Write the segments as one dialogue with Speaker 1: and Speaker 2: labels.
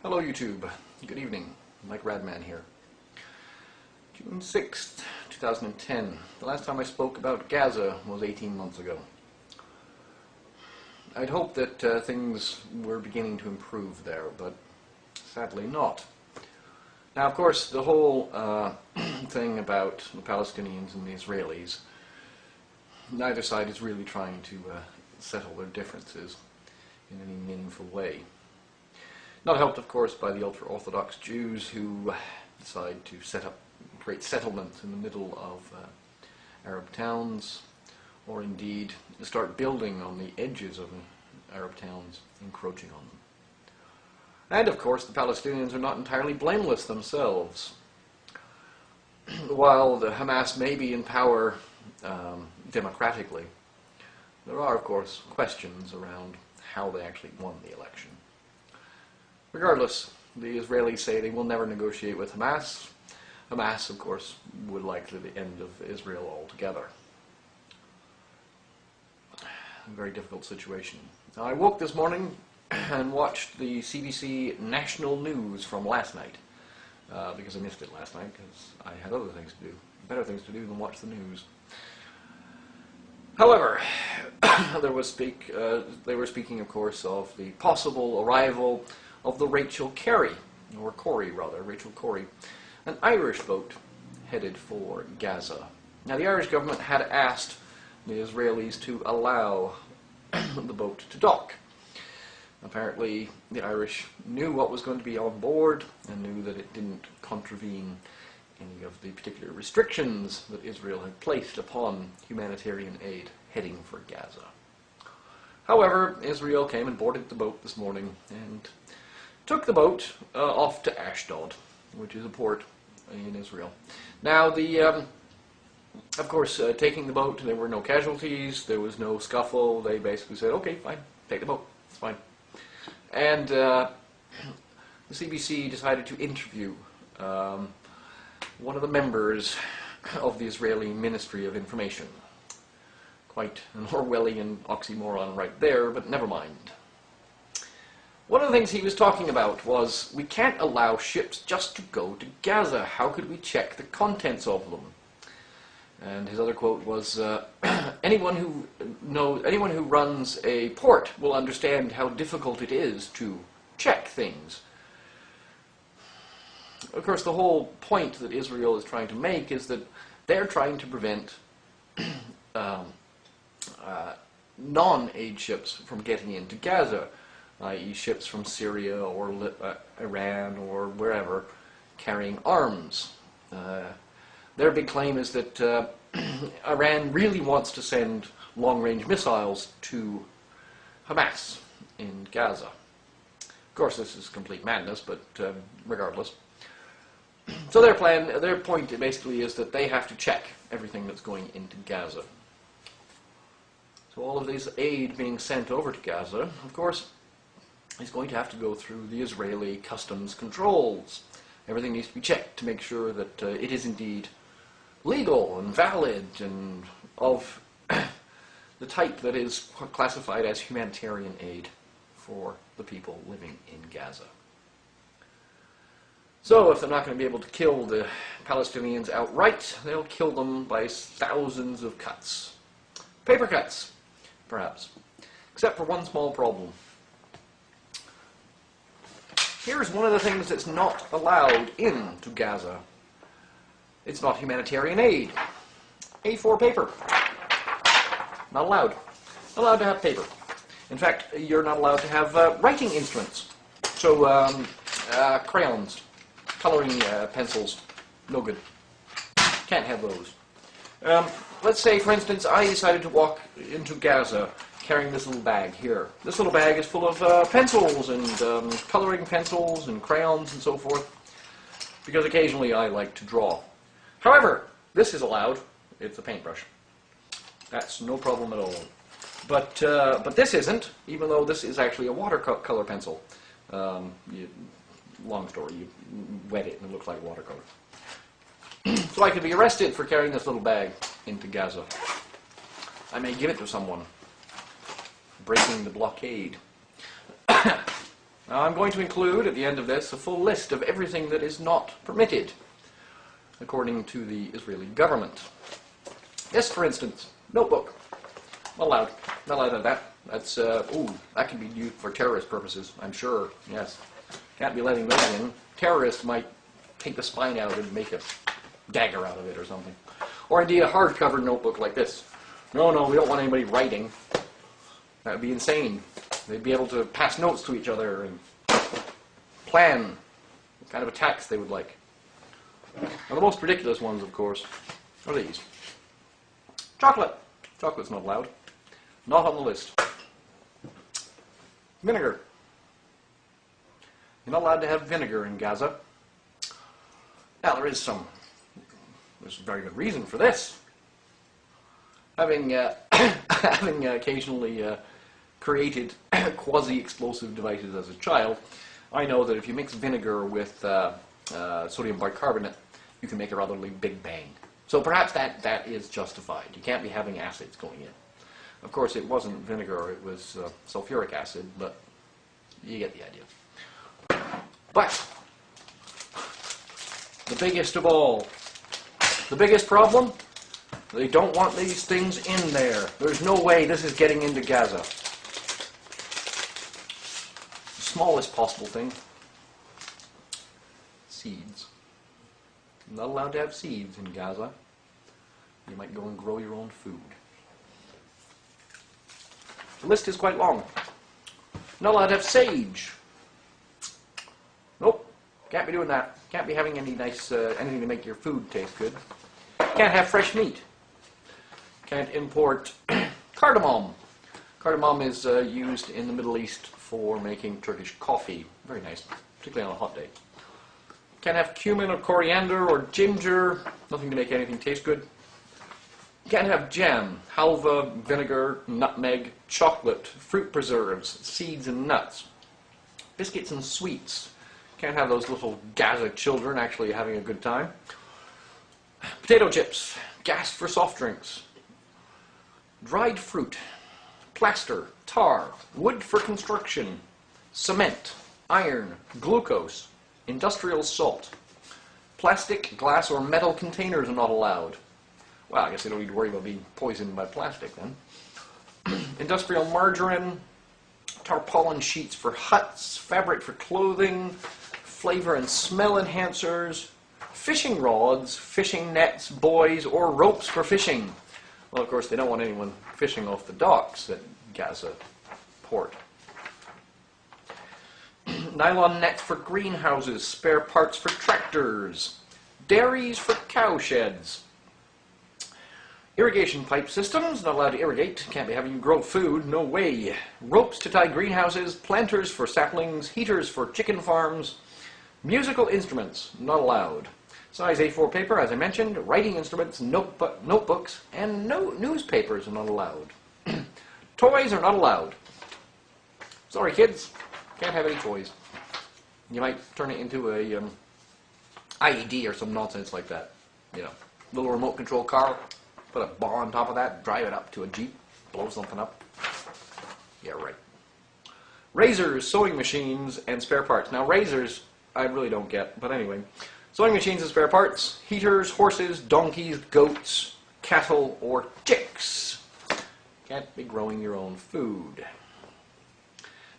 Speaker 1: Hello YouTube, good evening, Mike Radman here. June 6th, 2010. The last time I spoke about Gaza was 18 months ago. I'd hoped that things were beginning to improve there, but sadly not. Now of course the whole thing about the Palestinians and the Israelis, neither side is really trying to settle their differences in any meaningful way. Not helped, of course, by the ultra-Orthodox Jews who decide to set up great settlements in the middle of Arab towns, or indeed start building on the edges of Arab towns, encroaching on them. And, of course, the Palestinians are not entirely blameless themselves. While the Hamas may be in power democratically, there are, of course, questions around how they actually won the election. Regardless, the Israelis say they will never negotiate with Hamas. Hamas, of course, would like the end of Israel altogether. A very difficult situation. Now, I woke this morning and watched the CBC national news from last night, because I missed it last night, because I had other things to do, better things to do than watch the news. However, they were speaking, of course, of the possible arrival of the Rachel Corrie, an Irish boat headed for Gaza. Now, the Irish government had asked the Israelis to allow the boat to dock. Apparently, the Irish knew what was going to be on board and knew that it didn't contravene any of the particular restrictions that Israel had placed upon humanitarian aid heading for Gaza. However, Israel came and boarded the boat this morning and took the boat off to Ashdod, which is a port in Israel. Now, of course, taking the boat, there were no casualties, there was no scuffle. They basically said, okay, fine, take the boat, it's fine. And the CBC decided to interview one of the members of the Israeli Ministry of Information. Quite an Orwellian oxymoron right there, but never mind. One of the things he was talking about was, we can't allow ships just to go to Gaza. How could we check the contents of them? And his other quote was, anyone who runs a port will understand how difficult it is to check things. Of course, the whole point that Israel is trying to make is that they're trying to prevent non-aid ships from getting into Gaza, i.e. ships from Syria or Iran or wherever carrying arms. Their big claim is that Iran really wants to send long-range missiles to Hamas in Gaza. Of course, this is complete madness, but regardless. So their point basically is that they have to check everything that's going into Gaza. So all of this aid being sent over to Gaza, of course, is going to have to go through the Israeli customs controls. Everything needs to be checked to make sure that it is indeed legal and valid and of the type that is classified as humanitarian aid for the people living in Gaza. So if they're not going to be able to kill the Palestinians outright, they'll kill them by thousands of cuts. Paper cuts, perhaps. Except for one small problem. Here's one of the things that's not allowed into Gaza. It's not humanitarian aid. A4 paper. Not allowed. Not allowed to have paper. In fact, you're not allowed to have writing instruments. So, crayons, coloring pencils, no good. Can't have those. Let's say, for instance, I decided to walk into Gaza carrying this little bag here. This little bag is full of pencils and coloring pencils and crayons and so forth, because occasionally I like to draw. However, this is allowed. It's a paintbrush. That's no problem at all. But this isn't, even though this is actually a watercolor pencil. Long story, you wet it and it looks like watercolor. So I could be arrested for carrying this little bag into Gaza. I may give it to someone, breaking the blockade. Now, I'm going to include at the end of this a full list of everything that is not permitted, according to the Israeli government. This, for instance, notebook. Not allowed. Not allowed to have that. That's, that can be used for terrorist purposes, I'm sure. Yes. Can't be letting that in. Terrorists might take the spine out and make a dagger out of it or something. Or indeed a hardcover notebook like this. No, no, we don't want anybody writing. That would be insane. They'd be able to pass notes to each other and plan what kind of attacks they would like. Now, the most ridiculous ones, of course, are these. Chocolate. Chocolate's not allowed. Not on the list. Vinegar. You're not allowed to have vinegar in Gaza. Now, there's a very good reason for this. Having occasionally created quasi-explosive devices as a child, I know that if you mix vinegar with sodium bicarbonate, you can make a rather big bang. So perhaps that is justified. You can't be having acids going in. Of course, it wasn't vinegar, it was sulfuric acid, but you get the idea. But the biggest of all, the biggest problem, they don't want these things in there. There's no way this is getting into Gaza. The smallest possible thing, seeds. You're not allowed to have seeds in Gaza. You might go and grow your own food. The list is quite long. Not allowed to have sage. Nope, can't be doing that. Can't be having any nice, anything to make your food taste good. Can't have fresh meat. Can't import cardamom. Cardamom is used in the Middle East for making Turkish coffee. Very nice, particularly on a hot day. Can't have cumin or coriander or ginger. Nothing to make anything taste good. Can't have jam, halva, vinegar, nutmeg, chocolate, fruit preserves, seeds and nuts. Biscuits and sweets. Can't have those little Gaza children actually having a good time. Potato chips, gas for soft drinks. Dried fruit, plaster, tar, wood for construction, cement, iron, glucose, industrial salt. Plastic, glass, or metal containers are not allowed. Well, I guess they don't need to worry about being poisoned by plastic then. Industrial margarine, tarpaulin sheets for huts, fabric for clothing, flavor and smell enhancers, fishing rods, fishing nets, buoys, or ropes for fishing. Well, of course, they don't want anyone fishing off the docks at Gaza port. Nylon nets for greenhouses, spare parts for tractors, dairies for cow sheds. Irrigation pipe systems, not allowed to irrigate, can't be having you grow food, no way. Ropes to tie greenhouses, planters for saplings, heaters for chicken farms. Musical instruments, not allowed. Size A4 paper, as I mentioned, writing instruments, notebooks, and newspapers are not allowed. Toys are not allowed. Sorry kids, can't have any toys. You might turn it into a IED or some nonsense like that. You know, little remote control car. Put a bar on top of that, drive it up to a Jeep, blow something up. Yeah, right. Razors, sewing machines, and spare parts. Now, razors, I really don't get, but anyway. Sewing machines and spare parts, heaters, horses, donkeys, goats, cattle, or chicks. Can't be growing your own food.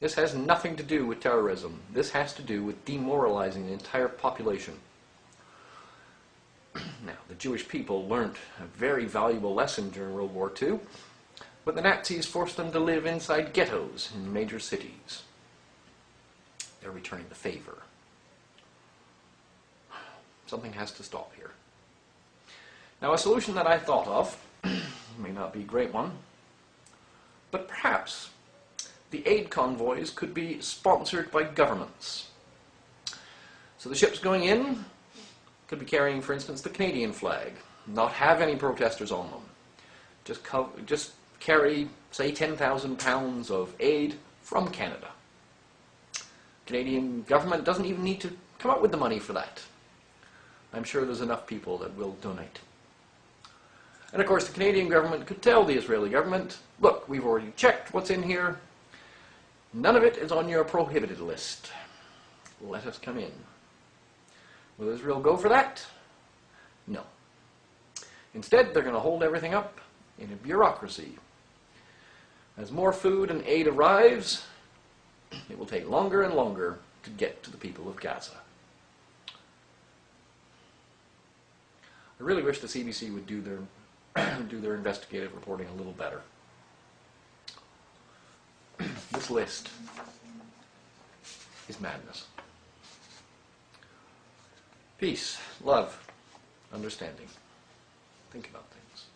Speaker 1: This has nothing to do with terrorism. This has to do with demoralizing the entire population. Now, the Jewish people learnt a very valuable lesson during World War II, but the Nazis forced them to live inside ghettos in major cities. They're returning the favor. Something has to stop here. Now, a solution that I thought of may not be a great one, but perhaps the aid convoys could be sponsored by governments. So the ships going in could be carrying, for instance, the Canadian flag, not have any protesters on them. Just carry, say, 10,000 pounds of aid from Canada. Canadian government doesn't even need to come up with the money for that. I'm sure there's enough people that will donate. And of course, the Canadian government could tell the Israeli government, look, we've already checked what's in here. None of it is on your prohibited list. Let us come in. Will Israel go for that? No. Instead, they're going to hold everything up in a bureaucracy. As more food and aid arrives, it will take longer and longer to get to the people of Gaza. I really wish the CBC would do their investigative reporting a little better. This list is madness. Peace, love, understanding. Think about things.